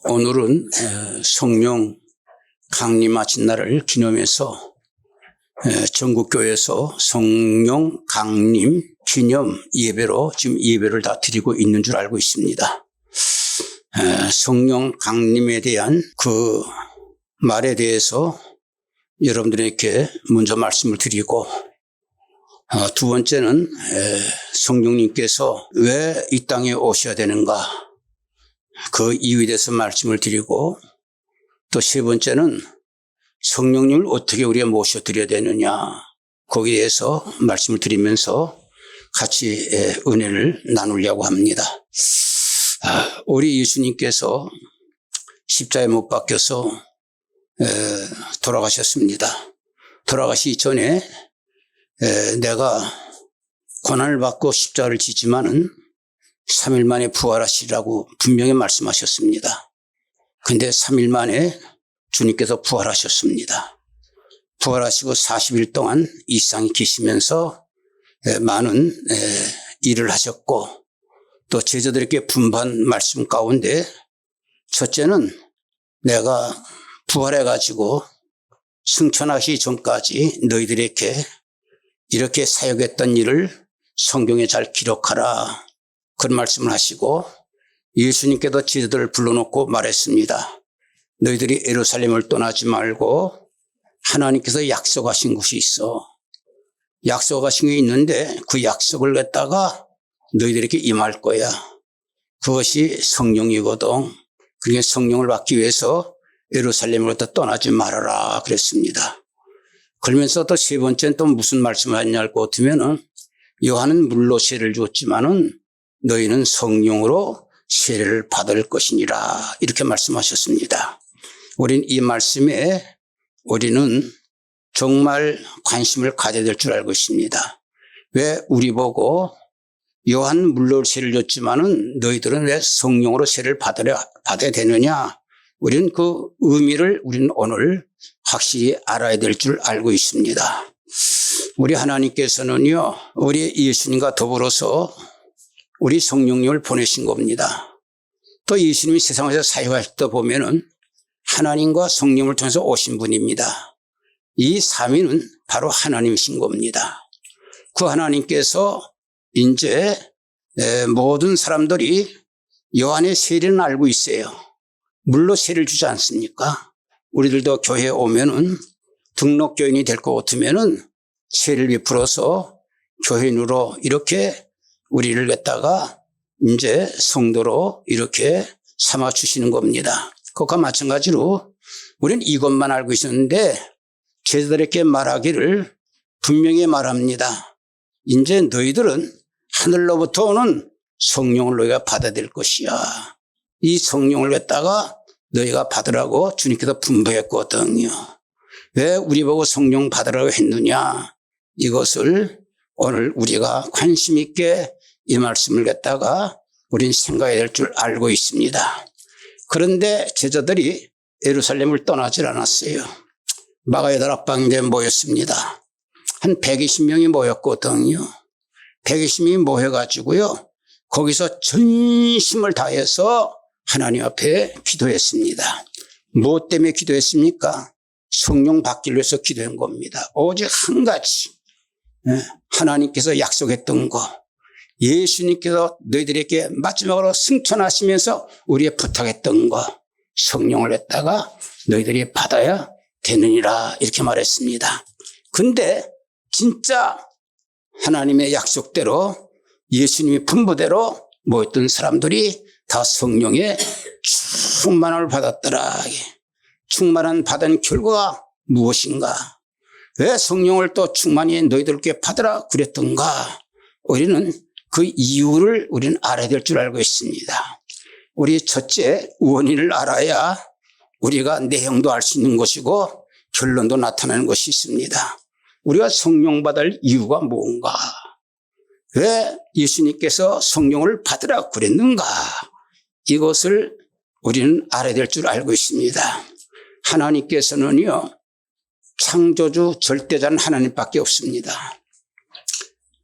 오늘은 성령 강림하신 날을 기념해서 전국교회에서 성령 강림 기념 예배로 지금 예배를 다 드리고 있는 줄 알고 있습니다. 성령 강림에 대한 그 말에 대해서 여러분들에게 먼저 말씀을 드리고, 두 번째는 성령님께서 왜 이 땅에 오셔야 되는가, 그 이유에 대해서 말씀을 드리고, 또 세 번째는 성령님을 어떻게 우리가 모셔드려야 되느냐, 거기에 대해서 말씀을 드리면서 같이 은혜를 나누려고 합니다. 우리 예수님께서 십자가에 못 박혀서 돌아가셨습니다. 돌아가시기 전에 내가 고난을 받고 십자가를 지지만은 3일 만에 부활하시라고 분명히 말씀하셨습니다. 근데 3일 만에 주님께서 부활하셨습니다. 부활하시고 40일 동안 이 세상에 계시면서 많은 일을 하셨고, 또 제자들에게 분반 말씀 가운데 첫째는 내가 부활해가지고 승천하시기 전까지 너희들에게 이렇게 사역했던 일을 성경에 잘 기록하라, 그런 말씀을 하시고, 예수님께도 제자들을 불러놓고 말했습니다. 너희들이 예루살렘을 떠나지 말고 하나님께서 약속하신 것이 있어. 약속하신 게 있는데 그 약속을 갖다가 너희들에게 임할 거야. 그것이 성령이거든. 그러니까 성령을 받기 위해서 예루살렘으로부터 떠나지 말아라 그랬습니다. 그러면서 또 세 번째는 또 무슨 말씀을 하냐고 하면은, 요한은 물로 세례를 줬지만은 너희는 성령으로 세례를 받을 것이니라, 이렇게 말씀하셨습니다. 우린 이 말씀에 우리는 정말 관심을 가져야 될 줄 알고 있습니다. 왜 우리 보고 요한 물로 세례를 줬지만은 너희들은 왜 성령으로 세례를 받아야 되느냐? 우리는 그 의미를 우리는 오늘 확실히 알아야 될 줄 알고 있습니다. 우리 하나님께서는요, 우리 예수님과 더불어서 우리 성령님을 보내신 겁니다. 또 예수님이 세상에서 사역하실 때 보면은 하나님과 성령을 통해서 오신 분입니다. 이 삼위는 바로 하나님이신 겁니다. 그 하나님께서 이제 모든 사람들이 요한의 세례는 알고 있어요. 물로 세례를 주지 않습니까? 우리들도 교회에 오면은 등록교인이 될 것 같으면은 세례를 베풀어서 교인으로 이렇게 우리를 갖다가 이제 성도로 이렇게 삼아 주시는 겁니다. 그것과 마찬가지로 우리는 이것만 알고 있었는데 제자들에게 말하기를 분명히 말합니다. 이제 너희들은 하늘로부터 오는 성령을 너희가 받아야 될 것이야. 이 성령을 갖다가 너희가 받으라고 주님께서 분부했거든요. 왜 우리 보고 성령 받으라고 했느냐? 이것을 오늘 우리가 관심 있게 이 말씀을 갖다가 우린 생각해야 될 줄 알고 있습니다. 그런데 제자들이 예루살렘을 떠나질 않았어요. 마가의 다락방에 모였습니다. 한 120명이 모였거든요. 120명이 모여가지고요, 거기서 전심을 다해서 하나님 앞에 기도했습니다. 무엇 때문에 기도했습니까? 성령 받기를 위해서 기도한 겁니다. 오직 한 가지, 하나님께서 약속했던 거, 예수님께서 너희들에게 마지막으로 승천하시면서 우리의 부탁했던 거, 성령을 했다가 너희들이 받아야 되느니라, 이렇게 말했습니다. 근데 진짜 하나님의 약속대로 예수님의 분부대로 모였던 사람들이 다 성령의 충만함을 받았더라. 충만한 받은 결과가 무엇인가? 왜 성령을 또 충만히 너희들께 받으라 그랬던가? 우리는 그 이유를 우리는 알아야 될 줄 알고 있습니다. 우리 첫째, 원인을 알아야 우리가 내용도 알 수 있는 것이고 결론도 나타나는 것이 있습니다. 우리가 성령 받을 이유가 뭔가? 왜 예수님께서 성령을 받으라 그랬는가? 이것을 우리는 알아야 될 줄 알고 있습니다. 하나님께서는요, 창조주 절대자는 하나님밖에 없습니다.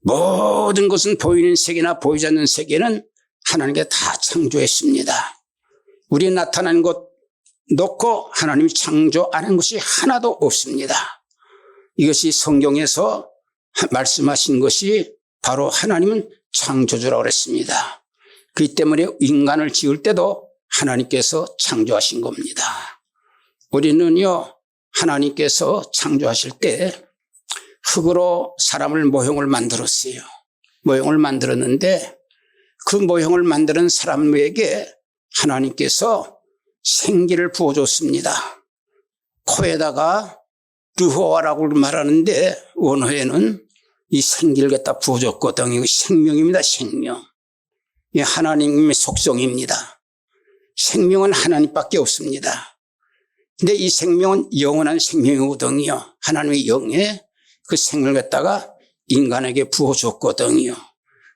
모든 것은 보이는 세계나 보이지 않는 세계는 하나님께 다 창조했습니다. 우리 나타나는 것 놓고 하나님이 창조 안 한 것이 하나도 없습니다. 이것이 성경에서 말씀하신 것이 바로 하나님은 창조주라고 그랬습니다. 그렇기 때문에 인간을 지을 때도 하나님께서 창조하신 겁니다. 우리는요, 하나님께서 창조하실 때 흙으로 사람을 모형을 만들었어요. 모형을 만들었는데 그 모형을 만드는 사람에게 하나님께서 생기를 부어줬습니다. 코에다가 르호아라고 말하는데 원어에는 이 생기를 갖다 부어줬거든요. 생명입니다. 생명. 이 하나님의 속성입니다. 생명은 하나님밖에 없습니다. 근데 이 생명은 영원한 생명이거든요. 하나님의 영에 그 생명을 갖다가 인간에게 부어줬거든요.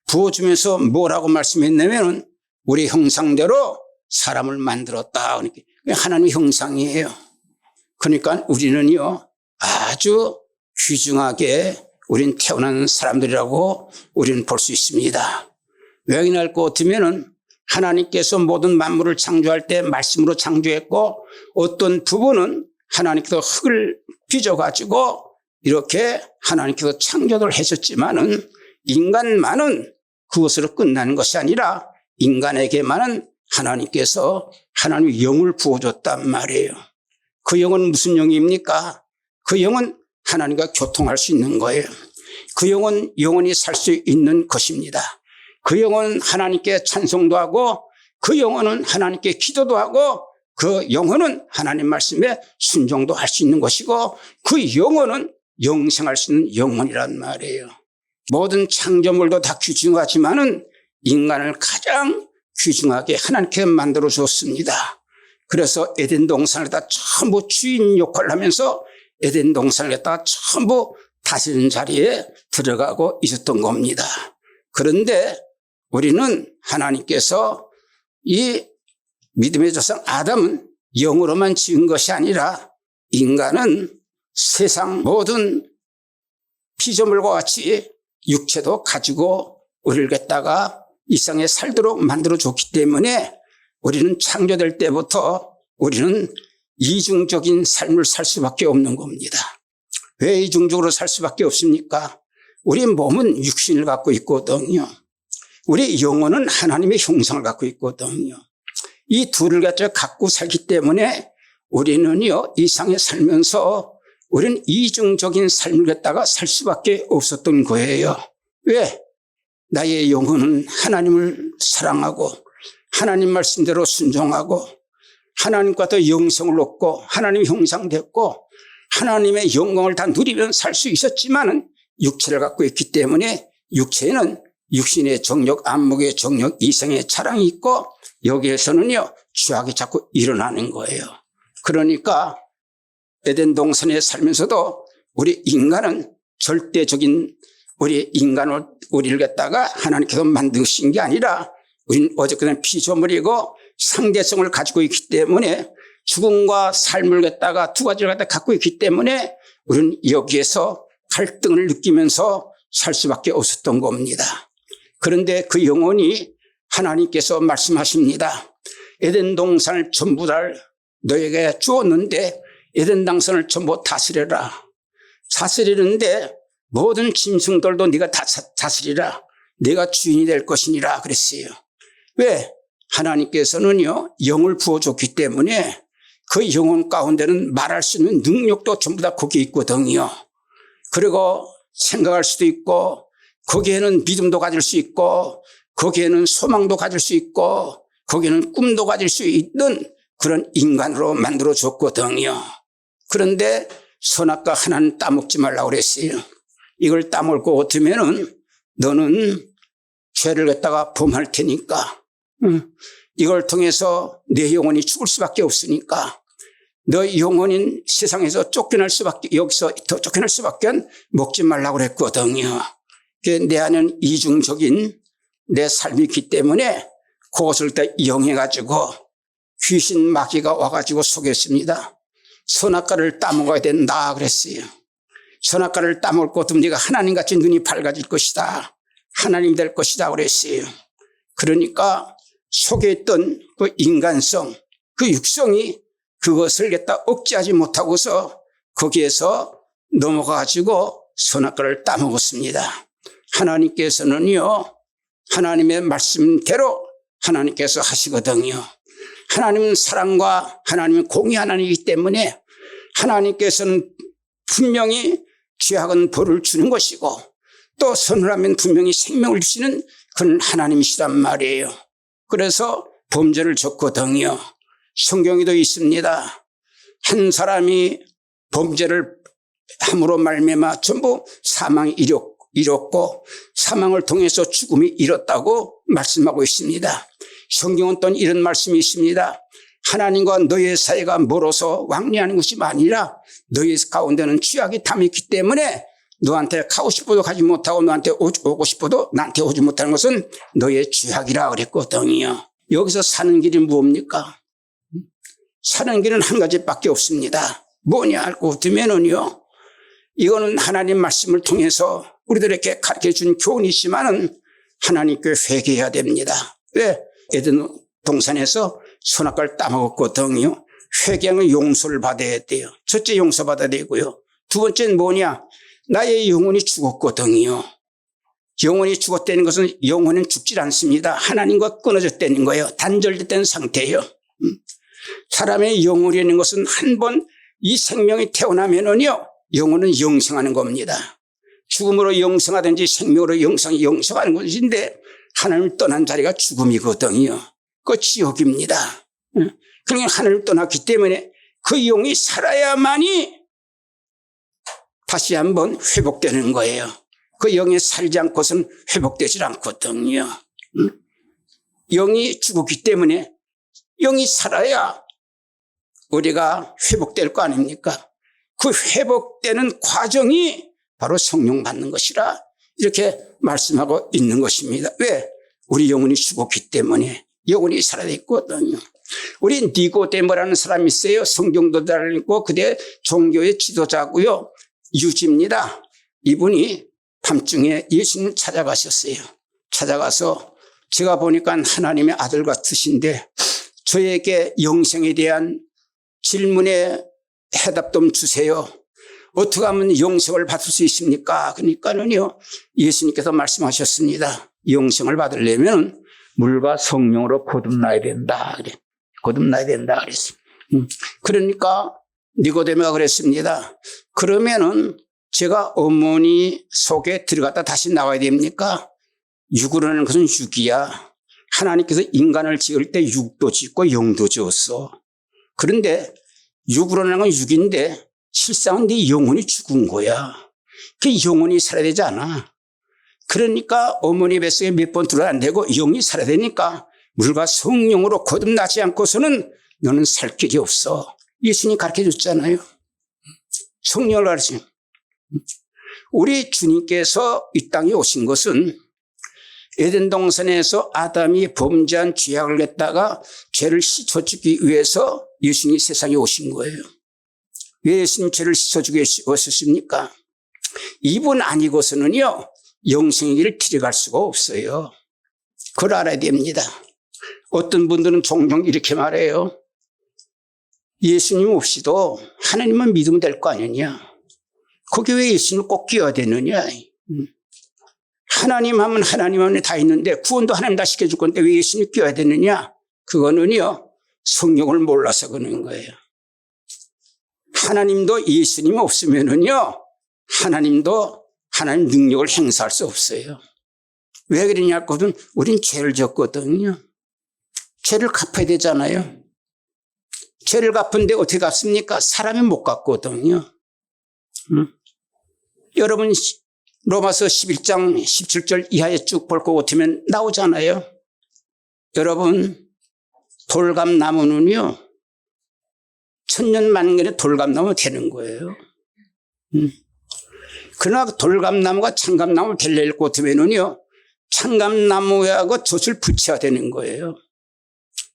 부어주면서 뭐라고 말씀했냐면 우리 형상대로 사람을 만들었다. 그러니까 하나님의 형상이에요. 그러니까 우리는요 아주 귀중하게 우린 태어난 사람들이라고 우리는 볼 수 있습니다. 왜 그럴 것 같으면은 하나님께서 모든 만물을 창조할 때 말씀으로 창조했고 어떤 부분은 하나님께서 흙을 빚어가지고 이렇게 하나님께서 창조를 하셨지만은 인간만은 그것으로 끝나는 것이 아니라 인간에게만은 하나님께서 하나님의 영을 부어줬단 말이에요. 그 영은 무슨 영입니까? 그 영은 하나님과 교통할 수 있는 거예요. 그 영은 영원히 살 수 있는 것입니다. 그 영혼은 하나님께 찬송도 하고 그 영혼은 하나님께 기도도 하고 그 영혼은 하나님 말씀에 순종도 할 수 있는 것이고 그 영혼은 영생할 수 있는 영혼이란 말이에요. 모든 창조물도 다 귀중하지만은 인간을 가장 귀중하게 하나님께 만들어 줬습니다. 그래서 에덴 동산을 다 전부 주인 역할을 하면서 에덴 동산을 갖다가 전부 다스리는 자리에 들어가고 있었던 겁니다. 그런데 우리는 하나님께서 이 믿음의 조상 아담은 영으로만 지은 것이 아니라 인간은 세상 모든 피조물과 같이 육체도 가지고 우리를 갖다가 이 세상에 살도록 만들어줬기 때문에 우리는 창조될 때부터 우리는 이중적인 삶을 살 수밖에 없는 겁니다. 왜 이중적으로 살 수밖에 없습니까? 우리 몸은 육신을 갖고 있거든요. 우리 영혼은 하나님의 형상을 갖고 있거든요. 이 둘을 갖고 살기 때문에 우리는요, 이 세상에 살면서 우리는 이중적인 삶을 갖다가 살 수밖에 없었던 거예요. 왜? 나의 영혼은 하나님을 사랑하고 하나님 말씀대로 순종하고 하나님과도 영생을 얻고 하나님의 형상 됐고 하나님의 영광을 다 누리면 살 수 있었지만은 육체를 갖고 있기 때문에 육체에는 육신의 정욕, 안목의 정욕, 이생의 자랑이 있고 여기에서는요 죄악이 자꾸 일어나는 거예요. 그러니까 에덴 동산에 살면서도 우리 인간은 절대적인 우리 인간을 우리를 갖다가 하나님께서 만드신 게 아니라 우리는 어저께는 피조물이고 상대성을 가지고 있기 때문에 죽음과 삶을 갖다가 두 가지를 갖다 갖고 있기 때문에 우리는 여기에서 갈등을 느끼면서 살 수밖에 없었던 겁니다. 그런데 그 영혼이 하나님께서 말씀하십니다. 에덴 동산을 전부 다 너에게 주었는데 에덴 동산을 전부 다스려라. 다스리는데 모든 짐승들도 네가 다스리라. 네가 주인이 될 것이니라 그랬어요. 왜? 하나님께서는요 영을 부어줬기 때문에 그 영혼 가운데는 말할 수 있는 능력도 전부 다 거기에 있거든요. 그리고 생각할 수도 있고 거기에는 믿음도 가질 수 있고 거기에는 소망도 가질 수 있고 거기에는 꿈도 가질 수 있는 그런 인간으로 만들어줬거든요. 그런데 선악과 하나는 따먹지 말라고 그랬어요. 이걸 따먹을 것 같으면은 너는 죄를 갖다가 범할 테니까 이걸 통해서 내 영혼이 죽을 수밖에 없으니까 너 영혼인 세상에서 쫓겨날 수밖에 여기서 더 쫓겨날 수밖에 먹지 말라고 그랬거든요. 내 안에는 이중적인 내 삶이 있기 때문에 그것을 다 이용해가지고 귀신 마귀가 와가지고 속였습니다. 선악과를 따먹어야 된다 그랬어요. 선악과를 따먹을 것 같으면 네가 하나님같이 눈이 밝아질 것이다. 하나님 될 것이다 그랬어요. 그러니까 속에 있던 그 인간성, 그 육성이 그것을 갖다 억제하지 못하고서 거기에서 넘어가가지고 선악과를 따먹었습니다. 하나님께서는요, 하나님의 말씀대로 하나님께서 하시거든요. 하나님은 사랑과 하나님은 공의 하나님이기 때문에 하나님께서는 분명히 죄악은 벌을 주는 것이고 또 선을 하면 분명히 생명을 주시는 그런 하나님이시란 말이에요. 그래서 범죄를 졌거든요. 성경에도 있습니다. 한 사람이 범죄를 함으로 말미암아 전부 사망이 이뤘고 사망을 통해서 죽음이 이뤘다고 말씀하고 있습니다. 성경은 또 이런 말씀이 있습니다. 하나님과 너의 사이가 멀어서 왕래하는 것이 아니라 너희 가운데는 죄악이 담있기 때문에 너한테 가고 싶어도 가지 못하고 너한테 오고 싶어도 나한테 오지 못하는 것은 너의 죄악이라 그랬거든요. 여기서 사는 길이 뭡니까? 사는 길은 한 가지밖에 없습니다. 뭐냐 알고 두면은요, 이거는 하나님 말씀을 통해서 우리들에게 가르쳐 준 교훈이지만은 하나님께 회개해야 됩니다. 왜? 에덴 동산에서 선악과를 따먹었거든요. 회개하면 용서를 받아야 돼요. 첫째 용서받아야 되고요. 두 번째는 뭐냐? 나의 영혼이 죽었거든요. 영혼이 죽었다는 것은 영혼은 죽질 않습니다. 하나님과 끊어졌다는 거예요. 단절됐다는 상태예요. 사람의 영혼이라는 것은 한 번 이 생명이 태어나면은요, 영혼은 영생하는 겁니다. 죽음으로 영생하든지 생명으로 영생하는 것인데 하나님을 떠난 자리가 죽음이거든요. 그 지옥입니다. 그러니까 하나님을 떠났기 때문에 그 영이 살아야만이 다시 한번 회복되는 거예요. 그 영이 살지 않고서는 회복되질 않거든요. 영이 죽었기 때문에 영이 살아야 우리가 회복될 거 아닙니까? 그 회복되는 과정이 바로 성령 받는 것이라 이렇게 말씀하고 있는 것입니다. 왜? 우리 영혼이 죽었기 때문에 영혼이 살아야 있거든요. 우리 니고데모라는 사람이 있어요. 성경도 잘 읽고 그대 종교의 지도자고요. 유지입니다. 이분이 밤중에 예수님 찾아가셨어요. 찾아가서 제가 보니까 하나님의 아들 같으신데 저에게 영생에 대한 질문에 해답 좀 주세요. 어떻게 하면 영생을 받을 수 있습니까? 그러니까는요, 예수님께서 말씀하셨습니다. 영생을 받으려면 물과 성령으로 거듭나야 된다. 그래. 거듭나야 된다. 그랬어요. 그러니까 니고데모가 그랬습니다. 그러면은 제가 어머니 속에 들어갔다 다시 나와야 됩니까? 육으로는 것은 육이야. 하나님께서 인간을 지을 때 육도 짓고 영도 지었어. 그런데 육으로는 건 육인데 실상은 네 영혼이 죽은 거야. 그 영혼이 살아야 되지 않아. 그러니까 어머니 뱃속에 몇 번 들어야 안 되고 영이 살아야 되니까 물과 성령으로 거듭나지 않고서는 너는 살 길이 없어. 예수님이 가르쳐 줬잖아요. 성령을 가르쳐. 우리 주님께서 이 땅에 오신 것은 에덴 동산에서 아담이 범죄한 죄악을 갖다가 죄를 씻어주기 위해서 예수님이 세상에 오신 거예요. 왜 예수님 죄를 씻어주기 위해 오셨습니까? 이분 아니고서는요, 영생의 길을 들어갈 수가 없어요. 그걸 알아야 됩니다. 어떤 분들은 종종 이렇게 말해요. 예수님 없이도 하나님만 믿으면 될 거 아니냐. 거기 왜 예수님을 꼭 끼워야 되느냐. 하나님 하면 하나님 안에 다 있는데 구원도 하나님 다 시켜줄 건데 왜 예수님 끼워야 되느냐. 그거는요, 성령을 몰라서 그러는 거예요. 하나님도 예수님이 없으면은요, 하나님도 하나님 능력을 행사할 수 없어요. 왜 그러냐 하거든. 우린 죄를 졌거든요. 죄를 갚아야 되잖아요. 죄를 갚은데 어떻게 갚습니까? 사람이 못 갚거든요. 여러분 로마서 11장 17절 이하에 쭉 볼 것 같으면 나오잖아요. 여러분 돌감나무는요, 천년 만년에 돌감나무 되는 거예요. 그러나 돌감나무가 창감나무 될릴 것 같으면요, 창감나무하고 돛을 붙여야 되는 거예요.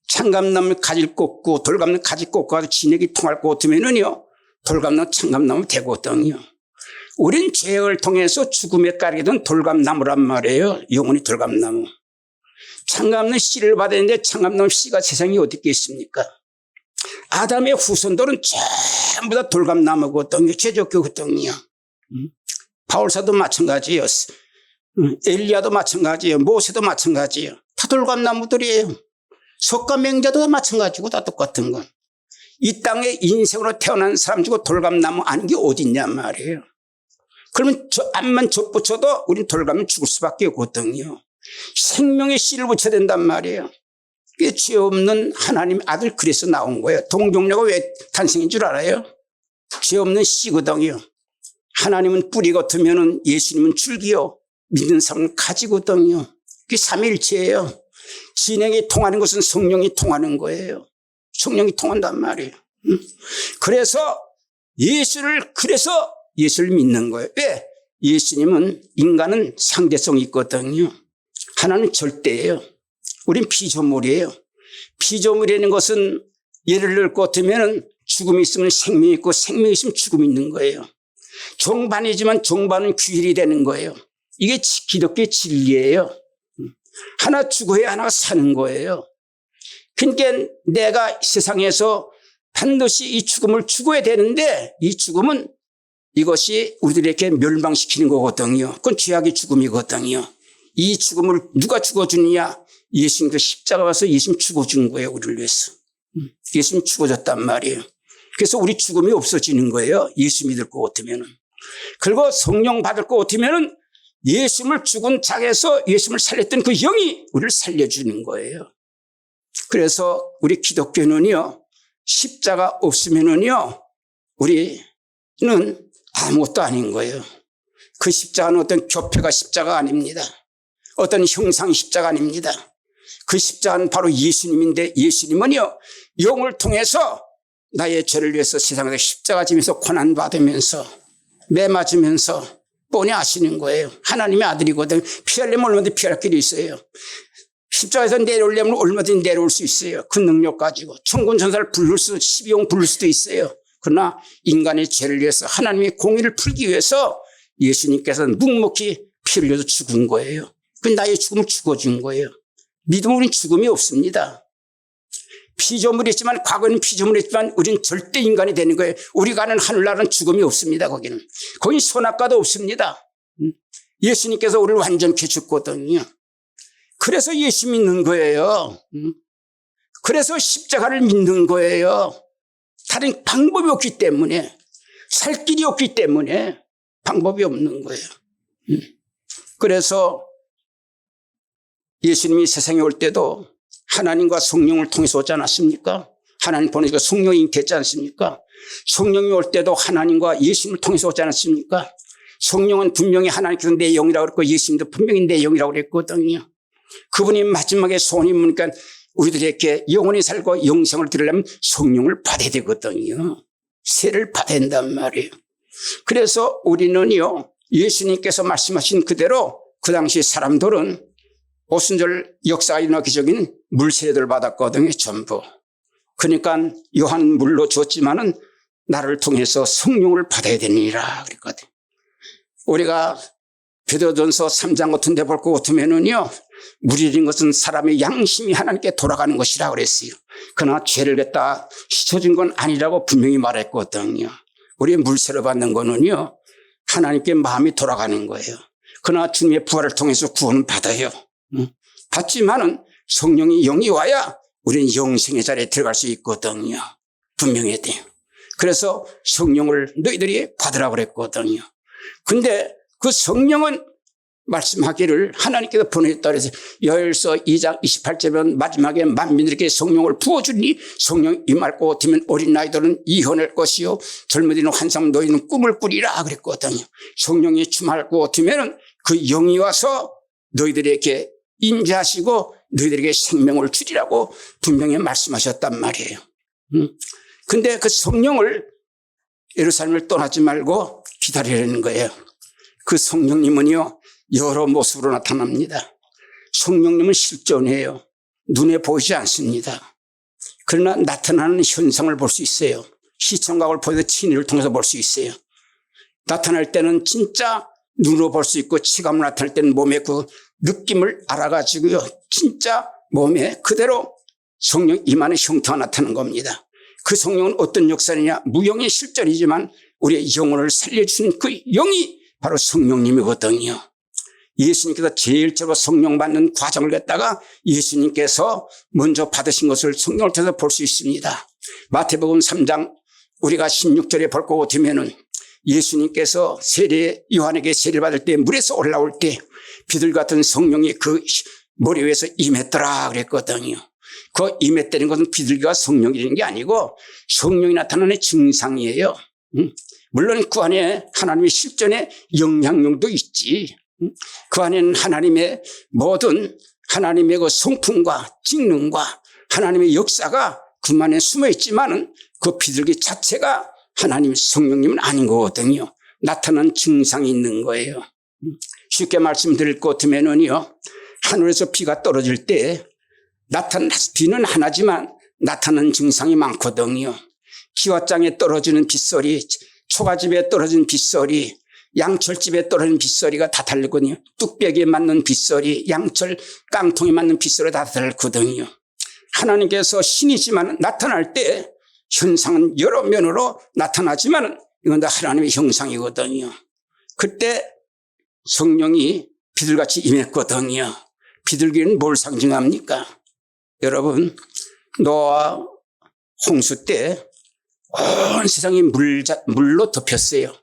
창감나무 가지를 꽂고 돌감나무 가지 꽂고 가지고 진액이 통할 것 같으면요, 돌감나무 창감나무 되거든요. 우린 죄를 통해서 죽음에 깔게 된 돌감나무란 말이에요. 영혼이 돌감나무. 창감나무 씨를 받았는데 창감나무 씨가 세상에 어디 있겠습니까? 아담의 후손들은 전부 다 돌감나무거든요. 제적교거든요. 바울사도 마찬가지예요. 엘리야도 마찬가지예요. 모세도 마찬가지예요. 다 돌감나무들이에요. 석가맹자도 다 마찬가지고 다 똑같은 건. 이 땅에 인생으로 태어난 사람 주고 돌감나무 아닌 게 어딨냐 말이에요. 그러면 암만 젖붙여도 우린 돌감은 죽을 수밖에 없거든요. 생명의 씨를 붙여야 된단 말이에요. 그게 죄 없는 하나님 아들 그래서 나온 거예요. 동정녀가 왜 탄생인 줄 알아요? 죄 없는 씨거든요. 하나님은 뿌리 같으면 예수님은 줄기요. 믿는 사람은 가지거든요. 그게 삼위일체예요. 진행이 통하는 것은 성령이 통하는 거예요. 성령이 통한단 말이에요. 그래서 예수를 믿는 거예요. 왜? 예수님은 인간은 상대성이 있거든요. 하나는 절대예요. 우린 피조물이에요. 피조물이라는 것은 예를 들것 같으면 죽음이 있으면 생명이 있고 생명이 있으면 죽음이 있는 거예요. 종반이지만 종반은 규율이 되는 거예요. 이게 기독교의 진리예요. 하나 죽어야 하나가 사는 거예요. 그러니까 내가 세상에서 반드시 이 죽음을 죽어야 되는데 이 죽음은 이것이 우리들에게 멸망시키는 거거든요. 그건 죄악의 죽음이거든요. 이 죽음을 누가 죽어주느냐? 예수님께서 십자가 와서 예수님 죽어준 거예요. 우리를 위해서. 예수님 죽어졌단 말이에요. 그래서 우리 죽음이 없어지는 거예요. 예수 믿을 것 같으면은. 그리고 성령 받을 것 같으면은 예수님을 죽은 자에서 예수님을 살렸던 그 영이 우리를 살려주는 거예요. 그래서 우리 기독교는요, 십자가 없으면은요, 우리는 아무것도 아닌 거예요. 그 십자가는 어떤 교표가 십자가 아닙니다. 어떤 형상이 십자가 아닙니다. 그 십자가는 바로 예수님인데 예수님은요, 영을 통해서 나의 죄를 위해서 세상에서 십자가 지면서 고난받으면서 매 맞으면서 뻔히 아시는 거예요. 하나님의 아들이거든. 피하려면 얼마든지 피할 길이 있어요. 십자가에서 내려오려면 얼마든지 내려올 수 있어요. 그 능력 가지고. 천군 천사를 부를 수, 12용 부를 수도 있어요. 그러나 인간의 죄를 위해서 하나님의 공의를 풀기 위해서 예수님께서는 묵묵히 피 흘려서 죽은 거예요. 그 나의 죽음을 죽어준 거예요. 믿음은 우린 죽음이 없습니다. 피조물이지만 과거에는 피조물이지만 우린 절대 인간이 되는 거예요. 우리가 아는 하늘나라는 죽음이 없습니다. 거기는. 거기 선악과도 없습니다. 예수님께서 우리를 완전히 죽거든요. 그래서 예수 믿는 거예요. 그래서 십자가를 믿는 거예요. 다른 방법이 없기 때문에, 살 길이 없기 때문에 방법이 없는 거예요. 그래서 예수님이 세상에 올 때도 하나님과 성령을 통해서 오지 않았습니까? 하나님 보내시고 성령이 됐지 않습니까? 성령이 올 때도 하나님과 예수님을 통해서 오지 않았습니까? 성령은 분명히 하나님께서 내 영이라고 그랬고 예수님도 분명히 내 영이라고 그랬거든요. 그분이 마지막에 소원이 뭡니까? 우리들에게 영원히 살고 영생을 드리려면 성령을 받아야 되거든요. 세를 받아야 된단 말이에요. 그래서 우리는요, 예수님께서 말씀하신 그대로 그 당시 사람들은 오순절 역사가 일어나기 전에는 물세례를 받았거든요, 전부. 그러니까 요한 물로 줬지만은 나를 통해서 성령을 받아야 되니라 그랬거든. 우리가 베드로전서 3장 같은 데 볼 것 같으면은요, 물이라는 것은 사람의 양심이 하나님께 돌아가는 것이라 그랬어요. 그러나 죄를 갖다 씻어준 건 아니라고 분명히 말했거든요. 우리의 물세례 받는 거는요, 하나님께 마음이 돌아가는 거예요. 그러나 주님의 부활을 통해서 구원은 받아요. 받지만은 성령이 영이 와야 우리는 영생의 자리에 들어갈 수 있거든요. 분명해야 돼요. 그래서 성령을 너희들이 받으라고 그랬거든요. 근데 그 성령은 말씀하기를 하나님께서 보내셨다 그래서 여일서 2장 28절은 마지막에 만민들에게 성령을 부어주니 성령 임할 것 같으면 어린 아이들은 이혼할 것이요 젊은이는 환상 너희는 꿈을 꾸리라 그랬거든요. 성령이 충만할 것 같으면 그 영이 와서 너희들에게 인자하시고 너희들에게 생명을 주리라고 분명히 말씀하셨단 말이에요. 근데 그 성령을 예루살렘을 떠나지 말고 기다리라는 거예요. 그 성령님은요, 여러 모습으로 나타납니다. 성령님은 실존이에요. 눈에 보이지 않습니다. 그러나 나타나는 현상을 볼 수 있어요. 시청각을 보여서 친위를 통해서 볼 수 있어요. 나타날 때는 진짜 눈으로 볼 수 있고 치감을 나타날 때는 몸의 그 느낌을 알아가지고요. 진짜 몸에 그대로 성령 임하는 형태가 나타나는 겁니다. 그 성령은 어떤 역사냐? 무영의 실존이지만 우리의 영혼을 살려주는 그 영이 바로 성령님이거든요. 예수님께서 제일 처음 성령 받는 과정을 갖다가 예수님께서 먼저 받으신 것을 성령을 통해서 볼 수 있습니다. 마태복음 3장 우리가 16절에 볼 거 같으면은 예수님께서 요한에게 세례를 받을 때 물에서 올라올 때 비둘기 같은 성령이 그 머리 위에서 임했더라 그랬거든요. 그 임했다는 것은 비둘기가 성령이라는 게 아니고 성령이 나타나는 증상이에요. 물론 그 안에 하나님의 실존의 영향력도 있지. 그 안에는 하나님의 모든 하나님의 그 성품과 직능과 하나님의 역사가 그만에 숨어 있지만은 그 비둘기 자체가 하나님 성령님은 아닌 거거든요. 나타난 증상이 있는 거예요. 쉽게 말씀드릴 것 같으면은요, 하늘에서 비가 떨어질 때 비는 하나지만 나타나는 증상이 많거든요. 기와장에 떨어지는 빗소리, 초가집에 떨어지는 빗소리, 양철집에 떨어지는 빗소리가 다 다르거든요. 뚝배기에 맞는 빗소리, 양철 깡통에 맞는 빗소리가 다 다르거든요. 하나님께서 신이지만 나타날 때 현상은 여러 면으로 나타나지만 이건 다 하나님의 형상이거든요. 그때 성령이 비둘같이 임했거든요. 비둘기는 뭘 상징합니까? 여러분, 노아 홍수 때 온 세상이 물로 덮였어요.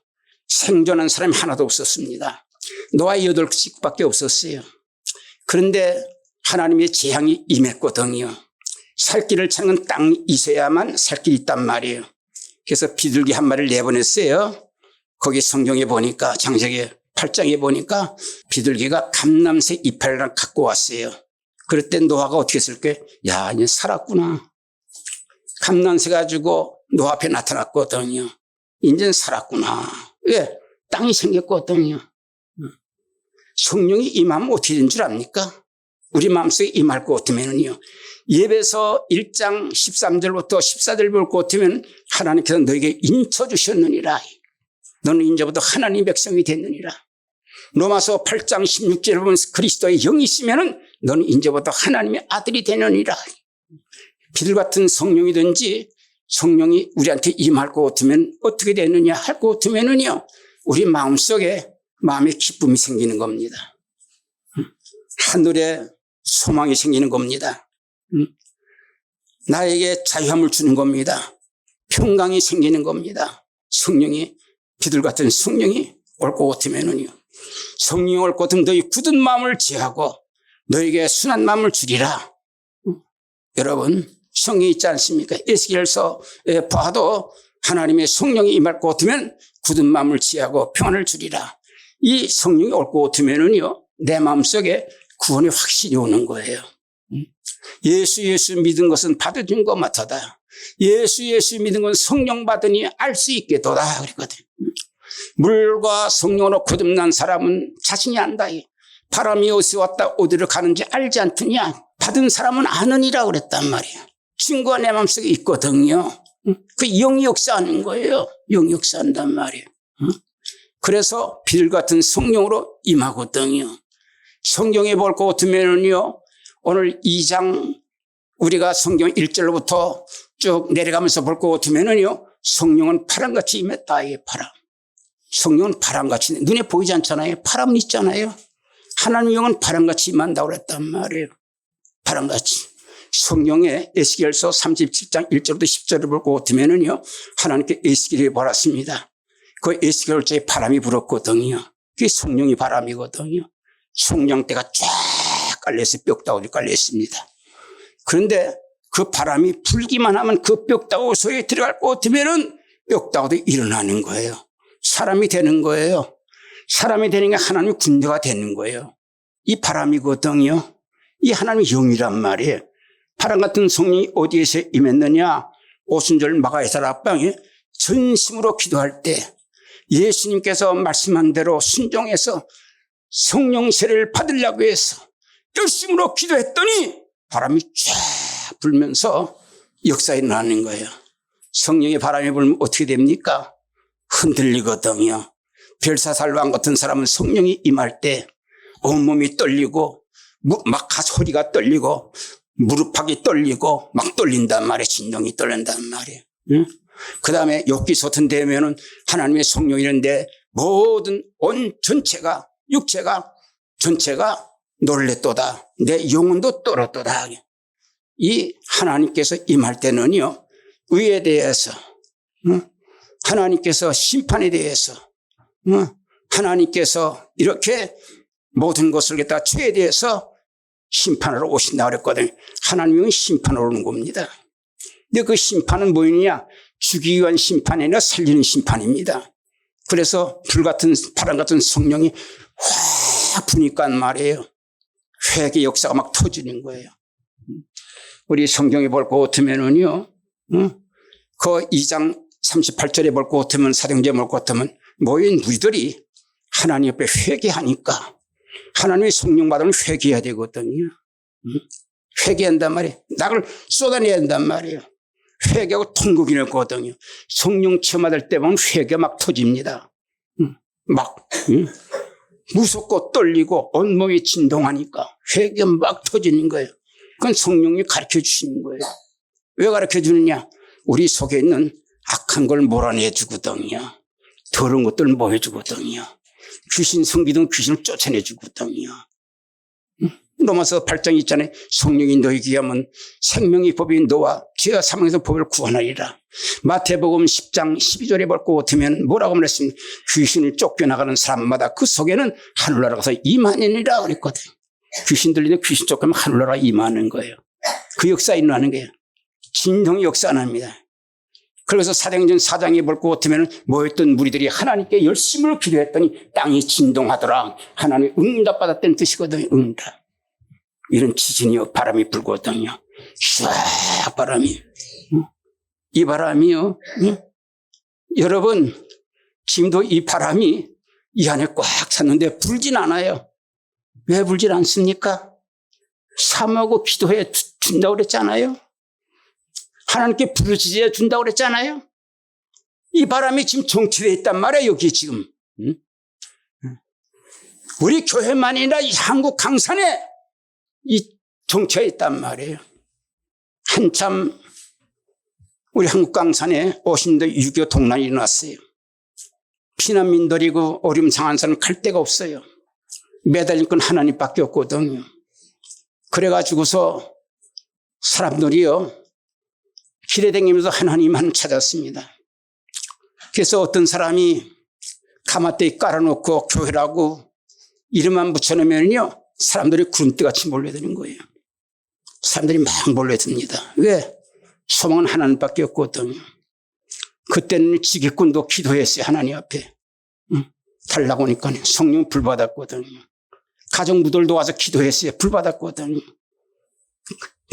생존한 사람이 하나도 없었습니다. 노아 8씩밖에 없었어요. 그런데 하나님의 재앙이 임했거든요. 살 길을 찾는 땅이 있어야만 살 길이 있단 말이에요. 그래서 비둘기 한 마리를 내보냈어요. 거기 성경에 보니까 창세기 8장에 보니까 비둘기가 감람새 이파리를 갖고 왔어요. 그럴 때 노아가 어떻게 했을까요? 야, 이제 살았구나. 감람새 가지고 노아 앞에 나타났거든요. 이제는 살았구나. 왜? 땅이 생겼거든요. 성령이 임하면 어떻게 된 줄 압니까? 우리 마음속에 임할 것 같으면요. 예배서 1장 13절부터 14절 볼 것 같으면 하나님께서 너에게 인쳐주셨느니라. 너는 이제부터 하나님 백성이 됐느니라. 로마서 8장 16절을 보면 그리스도의 영이 있으면 너는 이제부터 하나님의 아들이 되느니라. 비둘 같은 성령이든지 성령이 우리한테 임할 것 같으면 어떻게 되느냐 할 것 같으면은요, 우리 마음속에 마음의 기쁨이 생기는 겁니다. 하늘에 소망이 생기는 겁니다. 나에게 자유함을 주는 겁니다. 평강이 생기는 겁니다. 성령이, 비둘 같은 성령이 올 것 같으면은요, 성령이 올 것 같으면 너희 굳은 마음을 제하고 너에게 순한 마음을 주리라. 여러분, 성경이 있지 않습니까? 에스겔서에 봐도 하나님의 성령이 임할 것 같으면 굳은 마음을 지하고 평안을 주리라. 이 성령이 올 것 같으면은요, 내 마음속에 구원의 확신이 오는 거예요. 예수 믿은 것은 받아준 것마다다. 예수 믿은 건 성령 받으니 알 수 있겠도다 그랬거든. 물과 성령으로 거듭난 사람은 자신이 안다. 바람이 어디서 왔다 어디로 가는지 알지 않더냐. 받은 사람은 아느니라 그랬단 말이야. 증거가 내 마음속에 있거든요. 그 영이 역사하는 거예요. 영이 역사한단 말이에요. 그래서 비둘 같은 성령으로 임하거든요. 성경에 볼 것 같으면요, 오늘 2장 우리가 성경 1절부터 쭉 내려가면서 볼 것 같으면요, 성령은 바람같이 임했다. 이게 바람. 성령은 바람같이, 눈에 보이지 않잖아요. 바람은 있잖아요. 하나님의 영은 바람같이 임한다고 그랬단 말이에요. 바람같이. 성경의 에스겔서 37장 1절부터 10절을 볼 것 같으면요, 하나님께 에스겔이 보았습니다. 그 에스겔에 바람이 불었거든요. 그게 성령이 바람이거든요. 송장대가 쫙 깔려서 뼈다구리 깔려있습니다. 그런데 그 바람이 불기만 하면 그 뼈다구 속에 들어갈 것 같으면은 뼈다구도 일어나는 거예요. 사람이 되는 거예요. 사람이 되는 게 하나님의 군대가 되는 거예요. 이 바람이거든요. 이 하나님의 영이란 말이에요. 바람 같은 성령이 어디에서 임했느냐? 오순절 마가의살 앞방에 전심으로 기도할 때 예수님께서 말씀한 대로 순종해서 성령 세례를 받으려고 해서 열심으로 기도했더니 바람이 쫙 불면서 역사가 일어나는 거예요. 성령의 바람이 불면 어떻게 됩니까? 흔들리거든요. 별사살왕 같은 사람은 성령이 임할 때 온몸이 떨리고 막 허리가 떨리고 무릎팍이 떨리고 막 떨린단 말이에요. 진동이 떨린단 말이에요. 그 다음에 욥기서튼 되면은 하나님의 성령이 있는데 모든 온 전체가 육체가 전체가 놀랬도다. 내 영혼도 떨었도다. 이 하나님께서 임할 때는요, 의에 대해서, 하나님께서 심판에 대해서, 하나님께서 이렇게 모든 것을 갖다 죄에 대해서 심판하러 오신다 그랬거든요. 하나님은 심판하러 오는 겁니다. 근데 그 심판은 뭐냐? 죽이기 위한 심판이 아니라 살리는 심판입니다. 그래서 불같은 바람 같은 성령이 확 부니까 말이에요. 회개 역사가 막 터지는 거예요. 우리 성경에 볼 것 같으면은요, 그 2장 38절에 볼 것 같으면, 사도행전에 볼 것 같으면 모인 무리들이 하나님 옆에 회개하니까 하나님의 성령 받으면 회개해야 되거든요. 회개한단 말이에요. 낙을 쏟아내야 한단 말이에요. 회개하고 통곡이 났거든요. 성령 체험받을 때 보면 회개 막 터집니다. 막 무섭고 떨리고 온몸이 진동하니까 회개 막 터지는 거예요. 그건 성령이 가르쳐 주시는 거예요. 왜 가르쳐 주느냐? 우리 속에 있는 악한 걸 몰아내 주거든요. 더러운 것들을 모여 주거든요. 귀신 섬기던 귀신을 쫓아내 주거든요. 로마서 8장 있잖아요. 성령이 너희에게 하면 생명의 법인 너와 죄와 사망에서 법을 구원하리라. 마태복음 10장 12절에 볼 것 같으면 뭐라고 말했습니까? 귀신을 쫓겨나가는 사람마다 그 속에는 하늘나라 가서 임하느니라 그랬거든요. 귀신 들리는 귀신 쫓겨나면 하늘나라 임하는 거예요. 그 역사 일어나는 거예요. 진동이 역사 안 합니다. 그래서 사도행전 4장에 볼 것 같으면 모였던 무리들이 하나님께 열심으로 기도했더니 땅이 진동하더라. 하나님이 응답받았다는 뜻이거든요. 응답. 이런 지진이요, 바람이 불거든요. 쫙 바람이. 이 바람이요. 여러분, 지금도 이 바람이 이 안에 꽉 찼는데 불진 않아요. 왜 불진 않습니까? 사모하고 기도해 준다고 그랬잖아요. 하나님께 부르짖어 준다고 그랬잖아요. 이 바람이 지금 정치되어 있단 말이에요, 여기 지금. 우리 교회만이 아니라 이 한국 강산에 이 정치가 있단 말이에요. 한참 우리 한국 강산에 50년대 6.25 동란이 일어났어요. 피난민들이고 어려움 상한 사람 갈 데가 없어요. 매달릴 건 하나님밖에 없거든요. 그래가지고서 사람들이요, 길에 다니면서 하나님만 찾았습니다. 그래서 어떤 사람이 가마대에 깔아놓고 교회라고 이름만 붙여놓으면요, 사람들이 구름대같이 몰려드는 거예요. 사람들이 막 몰려듭니다. 왜? 소망은 하나님밖에 없거든요. 그때는 지기꾼도 기도했어요. 하나님 앞에. 달라고 하니까 성령 불 받았거든요. 가정부들도 와서 기도했어요. 불 받았거든요.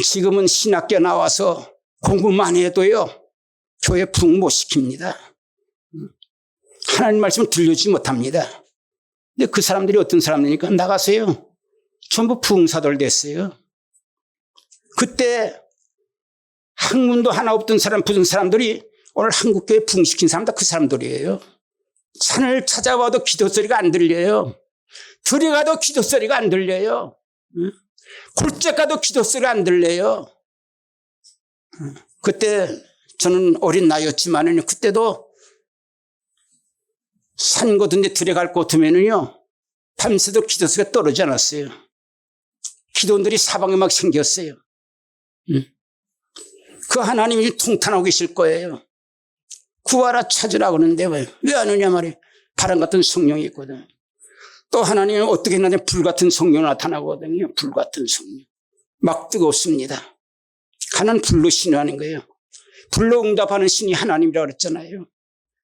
지금은 신학교 나와서 공부만 해도요, 교회 부흥 못 시킵니다. 하나님 말씀을 들려주지 못합니다. 근데 그 사람들이 어떤 사람들이니까 나가세요. 전부 부흥사들 됐어요. 그때 학문도 하나 없던 사람, 부은 사람들이 오늘 한국교회 부흥시킨 사람 다 그 사람들이에요. 산을 찾아와도 기도 소리가 안 들려요. 들어가도 기도 소리가 안 들려요. 골짜 가도 기도 소리가 안 들려요. 그때 저는 어린 나이였지만은 그때도 산 같은 데 들어갈 것 같으면은요, 밤새도 기도 소리가 떨어지지 않았어요. 기도원들이 사방에 막 생겼어요. 그 하나님이 통탄하고 계실 거예요. 구하라 찾으라 그러는데 왜 안 오냐 말이에요. 바람 같은 성령이 있거든. 또 하나님은 어떻게 했냐면 불 같은 성령이 나타나거든요. 불 같은 성령. 막 뜨겁습니다. 하나는 불로 신뢰하는 거예요. 불로 응답하는 신이 하나님이라고 그랬잖아요.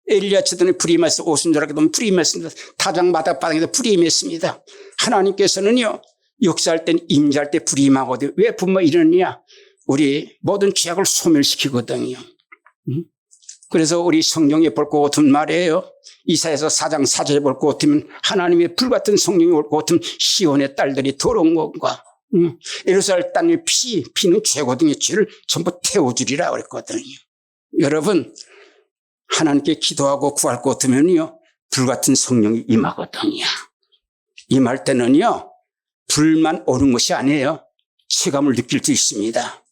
엘리야 치더니 불이 임했어. 오순절하게 되면 불이 임했습니다. 타작 마닥바닥에도 불이 임했습니다. 하나님께서는요, 역사할 땐 임재할 때 불이 임하거든요. 왜 분명 이러느냐? 우리 모든 죄악을 소멸시키거든요. 그래서 우리 성경에 볼 것 같은 말이에요. 이사야서 4장 4절에 볼 것 같으면 하나님의 불같은 성령이 올 것 같으면 시온의 딸들이 더러운 것과 예루살렘 땅의 피는 죄거든요. 죄를 전부 태워주리라 그랬거든요. 여러분, 하나님께 기도하고 구할 것 같으면요, 불같은 성령이 임하거든요. 임할 때는요, 불만 오는 것이 아니에요. 체감을 느낄 수 있습니다.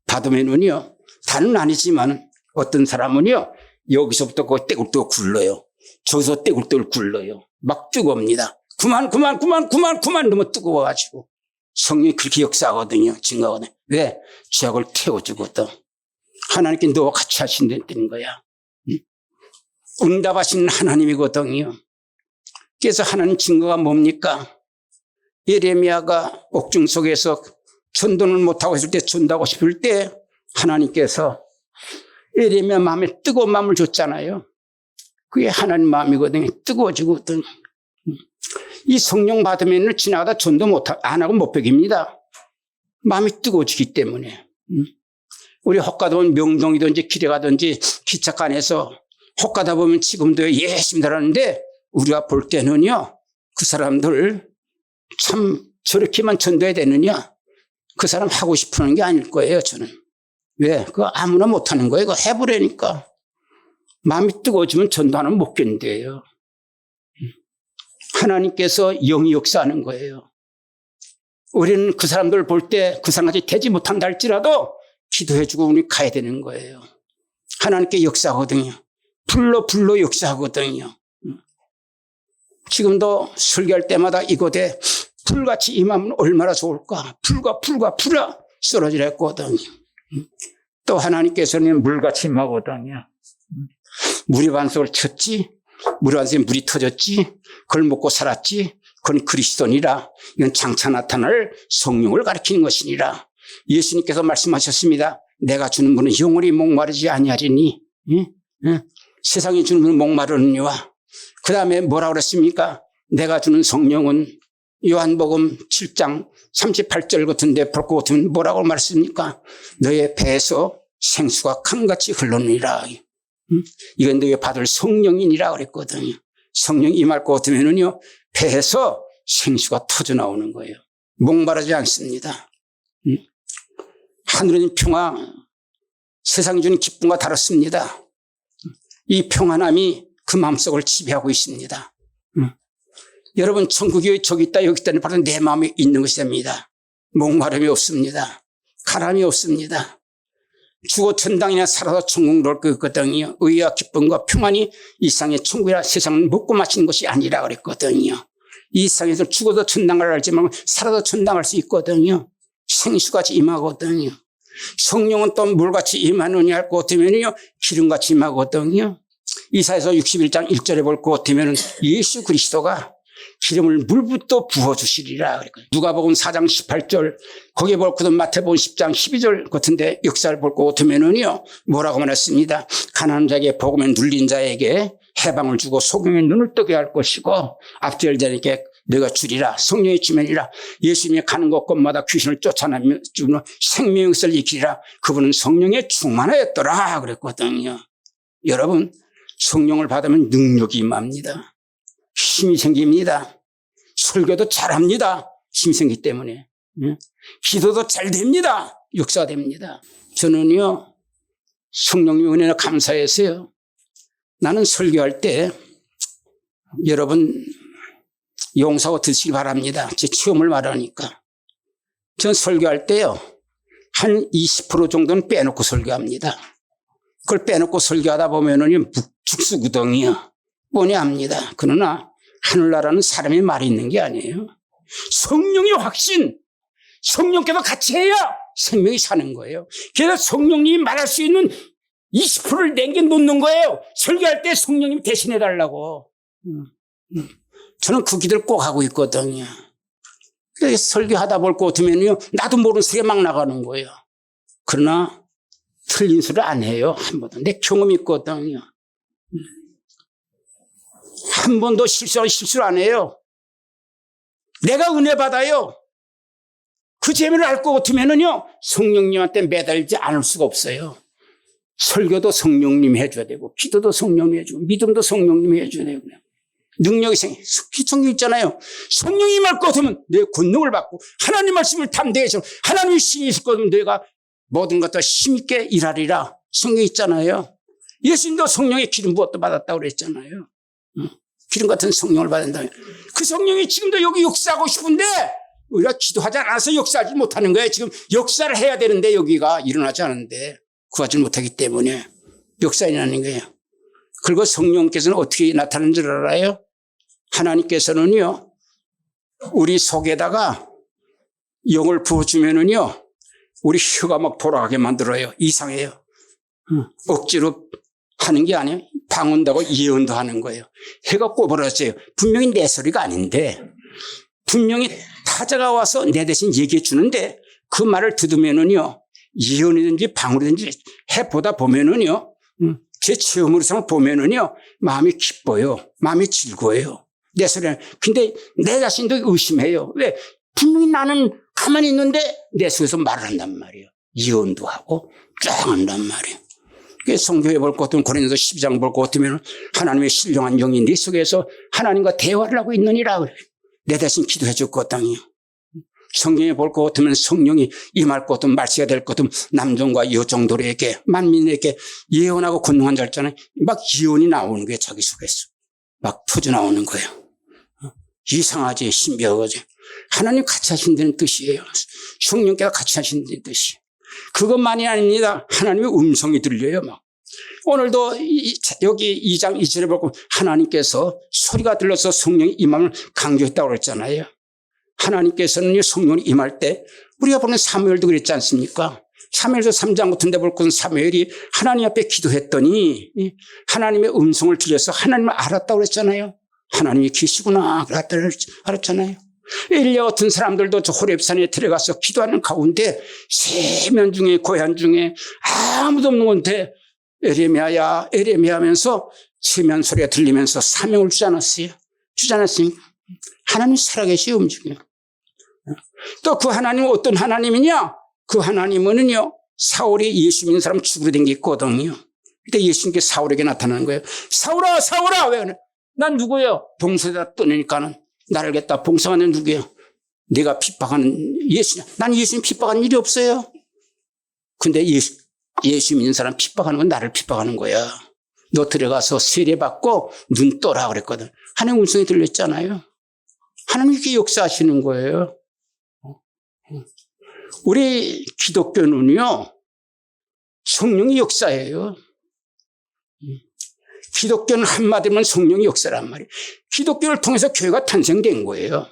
받으면은요, 다는 아니지만 어떤 사람은요, 여기서부터 그 떼굴떼굴 굴러요. 저기서 떼굴떼굴 굴러요. 막 뜨거웁니다. 그만 너무 뜨거워가지고. 성령이 그렇게 역사하거든요. 증거하거든요. 왜? 죄악을 태워주거든. 하나님께 너와 같이 하신다는 거야. 응답하시는 하나님이거든요. 그래서 하나님 증거가 뭡니까? 예레미야가 옥중 속에서 전도를 못하고 있을 때 전도하고 싶을 때 하나님께서 예레미야 마음에 뜨거운 마음을 줬잖아요. 그게 하나님 마음이거든요. 뜨거워지거든. 이 성령 받으면 지나가다 전도 안 하고 못 베깁니다. 마음이 뜨거워지기 때문에. 우리 헛가다 보면 명동이든지 길에 가든지 기차간에서 헛가다 보면 지금도 열심히 달하는데 우리가 볼 때는요, 그 사람들 참 저렇게만 전도해야 되느냐? 그 사람 하고 싶은 게 아닐 거예요, 저는. 왜? 그거 아무나 못하는 거예요. 그거 해보라니까. 마음이 뜨거워지면 전도하는 못 견뎌요. 하나님께서 영이 역사하는 거예요. 우리는 그 사람들 볼 때 그 사람같이 되지 못한다 할지라도 기도해주고 우리 가야 되는 거예요. 하나님께 역사하거든요. 불로 역사하거든요. 지금도 설교할 때마다 이곳에 불같이 임하면 얼마나 좋을까. 불아 쓰러지라 했거든요. 또 하나님께서는 물같이 임하거든요. 물이 반석을 쳤지, 물 안에 물이 터졌지, 그걸 먹고 살았지, 그건 그리스도니라. 이건 장차 나타날 성령을 가리키는 것이니라. 예수님께서 말씀하셨습니다. 내가 주는 물은 영원히 목마르지 아니하리니, 세상이 주는 물은 목마르느니와. 그 다음에 뭐라고 그랬습니까? 내가 주는 성령은 요한복음 7장 38절 같은데 볼 것 같으면 뭐라고 말했습니까? 너의 배에서 생수가 강같이 흘러느니라. 이건 너의 받을 성령이니라 그랬거든요. 성령 임할 것 같으면요, 배에서 생수가 터져 나오는 거예요. 목마르지 않습니다. 하늘은 평화, 세상이 주는 기쁨과 다릅니다. 이 평안함이 그 마음속을 지배하고 있습니다. 여러분, 천국이 저기 있다 여기 있다는 바로 내 마음에 있는 것이 됩니다. 목마름이 없습니다. 가람이 없습니다. 죽어 천당이나 살아서 천국을 올 거거든요. 의와 기쁨과 평안이 이 세상의 천국이라 세상은 먹고 마시는 것이 아니라 그랬거든요. 이 세상에서 죽어도 천당을 알지 말고 살아도 천당할 수 있거든요. 생수같이 임하거든요. 성령은 또 물같이 임하느냐 할 것 같으면요, 기름같이 임하거든요. 이사야서 61장 1절에 볼 것 같으면 예수 그리스도가 기름을 물부터 부어주시리라. 누가복음 4장 18절, 거기에 볼 것은 마태복음 10장 12절 같은데 역사를 볼 것 같으면요, 뭐라고 말했습니다. 가난한 자에게 복음에 눌린 자에게 해방을 주고 소경의 눈을 뜨게 할 것이고 앞질 자에게 내가 주리라. 성령의 주면이라. 예수님이 가는 곳곳마다 귀신을 쫓아내며 주는 생명을 익히리라. 그분은 성령에 충만하였더라 그랬거든요. 여러분, 성령을 받으면 능력이 임합니다. 힘이 생깁니다. 설교도 잘합니다. 힘이 생기기 때문에. 기도도 잘 됩니다. 역사됩니다. 저는요, 성령님 은혜에 감사해서요, 나는 설교할 때 여러분 용서하고 드시기 바랍니다. 제 체험을 말하니까. 전 설교할 때요, 한 20% 정도는 빼놓고 설교합니다. 그걸 빼놓고 설교하다 보면은 죽수구덩이야. 뻔히 압니다. 그러나 하늘나라는 사람의 말이 있는 게 아니에요. 성령의 확신, 성령께서 같이 해야 생명이 사는 거예요. 그래서 성령님이 말할 수 있는 20%를 남겨놓는 거예요. 설교할 때 성령님이 대신해달라고. 저는 그 기도를 꼭 하고 있거든요. 그래서 설교하다 볼 것 같으면요, 나도 모르는 소리가 막 나가는 거예요. 그러나 틀린 소리를 안 해요. 한 번도. 내 경험이 있거든요. 한 번도 실수를 안 해요. 내가 은혜 받아요. 그 재미를 알 것 같으면요, 성령님한테 매달리지 않을 수가 없어요. 설교도 성령님이 해줘야 되고, 기도도 성령님이 해주고, 믿음도 성령님이 해줘야 되고, 능력이 성령 있잖아요. 성령이 임할 것 같으면 내 권능을 받고, 하나님 말씀을 담대해서, 하나님의 신이 있을 것 같으면 내가 모든 것도 힘있게 일하리라. 성령 있잖아요. 예수님도 성령의 기름 부었다 받았다고 그랬잖아요. 기름 같은 성령을 받는다. 그 성령이 지금도 여기 역사하고 싶은데 우리가 기도하지 않아서 역사하지 못하는 거예요. 지금 역사를 해야 되는데 여기가 일어나지 않는데 구하지 못하기 때문에 역사이라는 거예요. 그리고 성령께서는 어떻게 나타나는 줄 알아요? 하나님께서는요, 우리 속에다가 영을 부어주면은요, 우리 혀가 막 돌아가게 만들어요. 이상해요. 억지로 하는 게 아니에요. 방언다고 예언도 하는 거예요. 해가 꼬부라져요. 분명히 내 소리가 아닌데, 분명히 타자가 와서 내 대신 얘기해 주는데, 그 말을 들으면은요, 예언이든지 방언이든지 해보다 보면은요, 제 체험으로서 보면은요, 마음이 기뻐요. 마음이 즐거워요. 내 소리는. 근데 내 자신도 의심해요. 왜? 분명히 나는 가만히 있는데 내 속에서 말을 한단 말이에요. 예언도 하고 쫙 한단 말이에요. 성경에 볼 것 같으면 고린도서 12장 볼 것 같으면 하나님의 신령한 영이 네 속에서 하나님과 대화를 하고 있느니라 그래요. 내 대신 기도해 줄 것 같다니요. 성경에 볼 것 같으면 성령이 임할 것 같으면 말세가 될 것 같으면 남종과 여종들에게 만민에게 예언하고 권능한 자 있잖아요. 막 예언이 나오는 거예요. 자기 속에서. 막 터져 나오는 거예요. 이상하지, 신비하지. 하나님 같이 하신다는 뜻이에요. 성령께서 같이 하신다는 뜻이. 그것만이 아닙니다. 하나님의 음성이 들려요. 막. 오늘도 여기 2장 2절에 보고 하나님께서 소리가 들려서 성령이 임함을 강조했다고 그랬잖아요. 하나님께서는 성령이 임할 때 우리가 보는 사무엘도 그랬지 않습니까? 사무엘서 3장 같은 데 볼 것은 사무엘이 하나님 앞에 기도했더니 하나님의 음성을 들려서 하나님을 알았다고 그랬잖아요. 하나님이 계시구나 알았잖아요. 엘리야 같은 사람들도 저 호렙산에 들어가서 기도하는 가운데 세면 중에 고향 중에 아무도 없는 건데 에레미야야 에레미야 하면서 세면 소리가 들리면서 사명을 주지 않았어요. 주지 않았습니까? 하나님 살아계시 움직여요. 또 그 하나님은 어떤 하나님이냐? 그 하나님은요, 사울이 예수 믿는 사람 죽으러 댕겼거든요. 그때 예수님께 사울에게 나타나는 거예요. 사울아, 사울아! 왜 그래? 난 누구예요? 봉사에다 떠내니까는 나를 겠다. 봉사하는 누구예요? 내가 핍박하는 예수냐? 난 예수님 핍박하는 일이 없어요. 근데 예수 믿는 사람 핍박하는 건 나를 핍박하는 거야. 너 들어가서 세례받고 눈 떠라 그랬거든. 하나님 음성이 들렸잖아요. 하나님 이렇게 역사하시는 거예요. 우리 기독교는요, 성령이 역사예요. 기독교는 한마디면 성령이 역사란 말이에요. 기독교를 통해서 교회가 탄생된 거예요.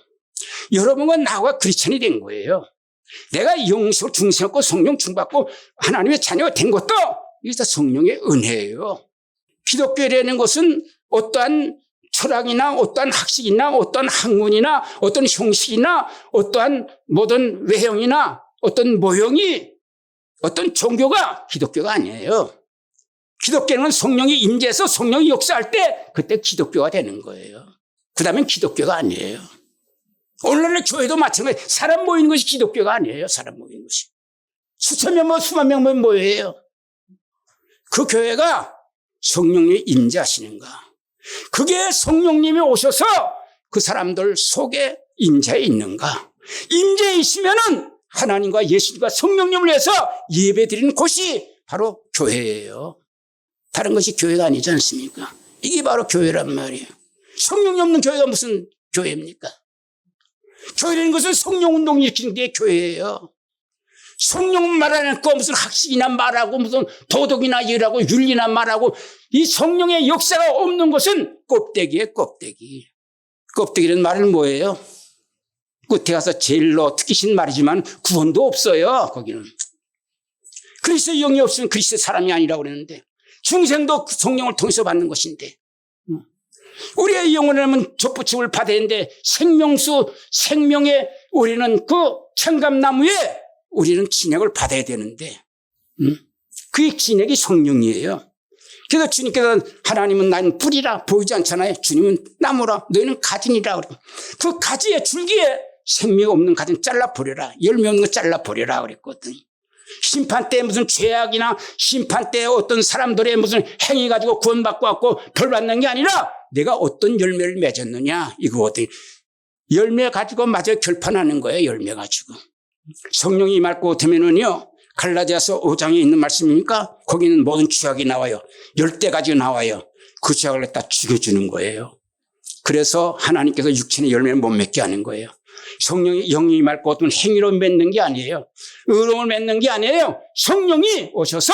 여러분과 나와 크리스찬이 된 거예요. 내가 영적 중생받고 성령 충받고 하나님의 자녀가 된 것도 이게 다 성령의 은혜예요. 기독교라는 것은 어떠한 철학이나 어떠한 학식이나 어떠한 학문이나 어떤 형식이나 어떠한 모든 외형이나 어떤 모형이 어떤 종교가 기독교가 아니에요. 기독교는 성령이 임재해서 성령이 역사할 때 그때 기독교가 되는 거예요. 그 다음엔 기독교가 아니에요. 오늘날의 교회도 마찬가지. 사람 모이는 것이 기독교가 아니에요. 사람 모이는 것이. 수천 명, 수만 명은 뭐예요? 그 교회가 성령이 임재하시는가. 그게 성령님이 오셔서 그 사람들 속에 임재해 있는가. 임재해 있으면은 하나님과 예수님과 성령님을 위해서 예배 드리는 곳이 바로 교회예요. 다른 것이 교회가 아니지 않습니까? 이게 바로 교회란 말이에요. 성령이 없는 교회가 무슨 교회입니까? 교회라는 것은 성령 운동을 일으키는 게 교회예요. 성령 말하는 거 무슨 학식이나 말하고 무슨 도덕이나 일하고 윤리나 말하고 이 성령의 역사가 없는 것은 껍데기예요, 껍데기. 껍데기라는 말은 뭐예요? 끝에 가서 제일로 특기신 말이지만 구원도 없어요, 거기는. 그리스도의 영이 없으면 그리스도의 사람이 아니라고 그랬는데 중생도 그 성령을 통해서 받는 것인데 우리의 영혼이라면 접붙임을 받아야 하는데 생명수, 생명의 우리는 그 청감나무에 우리는 진액을 받아야 되는데 그 진액이 성령이에요. 그래서 주님께서 하나님은 난 뿌리라 보이지 않잖아요. 주님은 나무라 너희는 가지니라 그러고 그 가지에 줄기에 생명 없는 가지는 잘라버려라. 열매 없는 거 잘라버려라 그랬거든. 심판 때 무슨 죄악이나 심판 때 어떤 사람들의 무슨 행위 가지고 구원받고 왔고 벌 받는 게 아니라 내가 어떤 열매를 맺었느냐 이거거든. 열매 가지고 마저 결판하는 거예요. 열매 가지고. 성령이 임할 것 같으면은요, 갈라디아서 5장에 있는 말씀이니까 거기는 모든 죄악이 나와요. 10대가지가 나와요. 그 죄악을 갖다 죽여주는 거예요. 그래서 하나님께서 육신의 열매를 못 맺게 하는 거예요. 성령이 영이 임할 것 같으면 행위로 맺는 게 아니에요. 의로움을 맺는 게 아니에요. 성령이 오셔서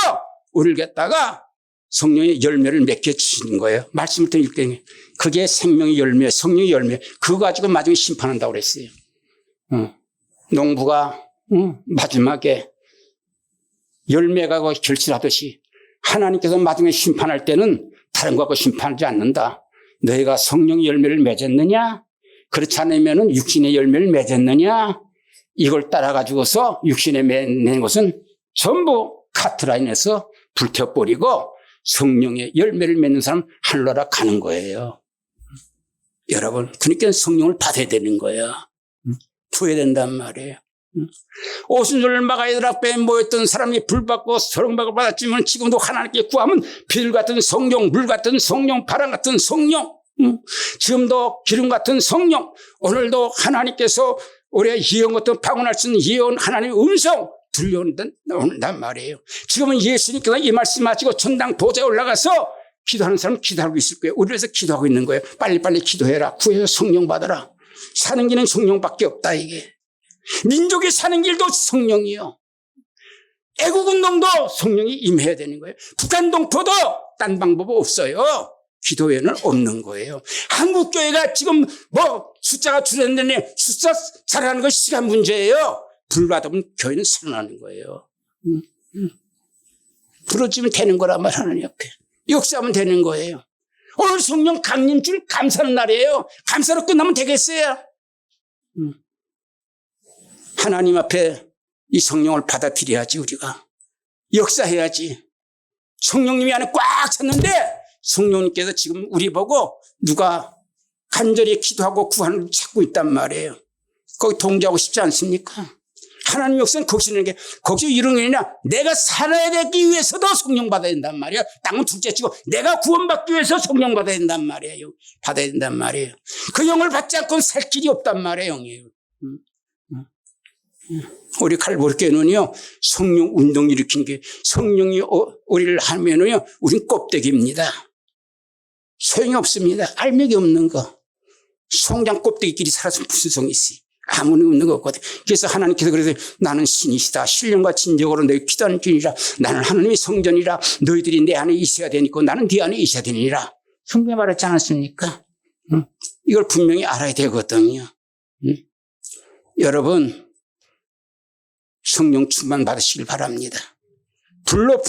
우리를 갖다가 성령의 열매를 맺게 주시는 거예요. 말씀을 또 읽더니 그게 생명의 열매, 성령의 열매. 그거 가지고 마지막에 심판한다고 그랬어요. 농부가 마지막에 열매가 결실하듯이 하나님께서 마지막에 심판할 때는 다른 거 갖고 심판하지 않는다. 너희가 성령의 열매를 맺었느냐? 그렇지 않으면 육신의 열매를 맺었느냐? 이걸 따라가지고서 육신에 맺는 것은 전부 카트라인에서 불태워버리고 성령의 열매를 맺는 사람 하늘나라 가는 거예요. 여러분, 그러니까 성령을 받아야 되는 거예요. 부어야 된단 말이에요. 오순절을 막아야 될 앞에 모였던 사람이 불받고 소롱박을 받았지만 지금도 하나님께 구하면 비둘 같은 성령, 물 같은 성령, 바람 같은 성령, 지금도 기름 같은 성령, 오늘도 하나님께서 우리의 예언 같은 방언할 수 있는 예언 하나님의 음성 들려온단 말이에요. 지금은 예수님께서 이 말씀하시고 천당 보좌에 올라가서 기도하는 사람은 기도하고 있을 거예요. 우리 위해서 기도하고 있는 거예요. 빨리빨리 기도해라. 구해서 성령 받아라. 사는 길은 성령밖에 없다 이게. 민족이 사는 길도 성령이요. 애국운동도 성령이 임해야 되는 거예요. 북한 동포도 딴 방법 없어요. 기도 외에는 없는 거예요. 한국교회가 지금 숫자가 줄었는데 숫자 살아나는 건 시간 문제예요. 불받으면 교회는 살아나는 거예요. 부러지면 되는 거란 말 하나님 옆에. 역사하면 되는 거예요. 오늘 성령 강림 줄 감사하는 날이에요. 감사로 끝나면 되겠어요? 하나님 앞에 이 성령을 받아들여야지 우리가. 역사해야지. 성령님이 안에 꽉 찼는데 성령님께서 지금 우리 보고 누가 간절히 기도하고 구하는 걸 찾고 있단 말이에요. 거기 동조하고 싶지 않습니까? 하나님 역사는 거기서 이런 게 아니라 내가 살아야 되기 위해서도 성령 받아야 된단 말이에요. 땅은 둘째 치고 내가 구원받기 위해서 성령 받아야 된단 말이에요. 받아야 된단 말이에요. 그 영을 받지 않고는 살 길이 없단 말이에요. 영이에요. 우리 칼보르교회는요, 성령 운동 일으킨 게 성령이 우리를 하면은요, 우린 껍데기입니다. 소용이 없습니다. 알맥이 없는 거. 송장 껍데기끼리 살아서 무슨 성이 있어요. 아무리 없는 거 없거든. 그래서 하나님께서 그래서 나는 신이시다. 신령과 진정으로 너희 기도하는 중이라. 나는 하나님의 성전이라. 너희들이 내 안에 있어야 되니까 나는 네 안에 있어야 되니라. 성경에 말했지 않았습니까? 이걸 분명히 알아야 되거든요. 여러분, 성령 충만 받으시길 바랍니다. 불러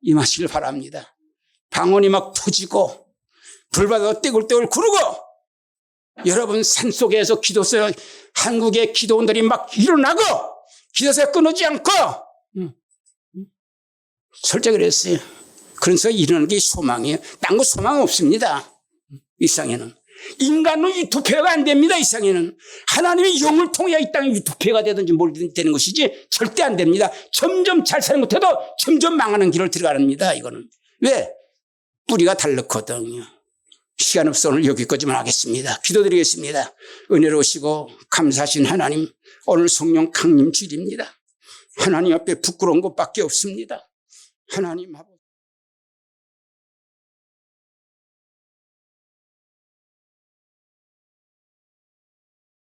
임하시길 바랍니다. 방언이 막 터지고 불받아 떼굴떼굴 구르고 여러분 산속에서 기도서 한국의 기도원들이 막 일어나고 기도서 끊어지지 않고 솔직히 그랬어요. 그래서 일어나는 게 소망이에요. 딴 거 소망 없습니다. 이 세상에는. 인간은 유토피아가 안 됩니다. 이 세상에는. 하나님의 영을 통해야 이 땅에 유토피아가 되든지 뭘든 되는 것이지 절대 안 됩니다. 점점 잘 사는 것해도 점점 망하는 길을 들어갑니다. 이거는. 왜? 뿌리가 달랐거든요. 시간 없어 오늘 여기까지만 하겠습니다. 기도드리겠습니다. 은혜로우시고 감사하신 하나님, 오늘 성령 강림 주일입니다. 하나님 앞에 부끄러운 것밖에 없습니다. 하나님 아버지.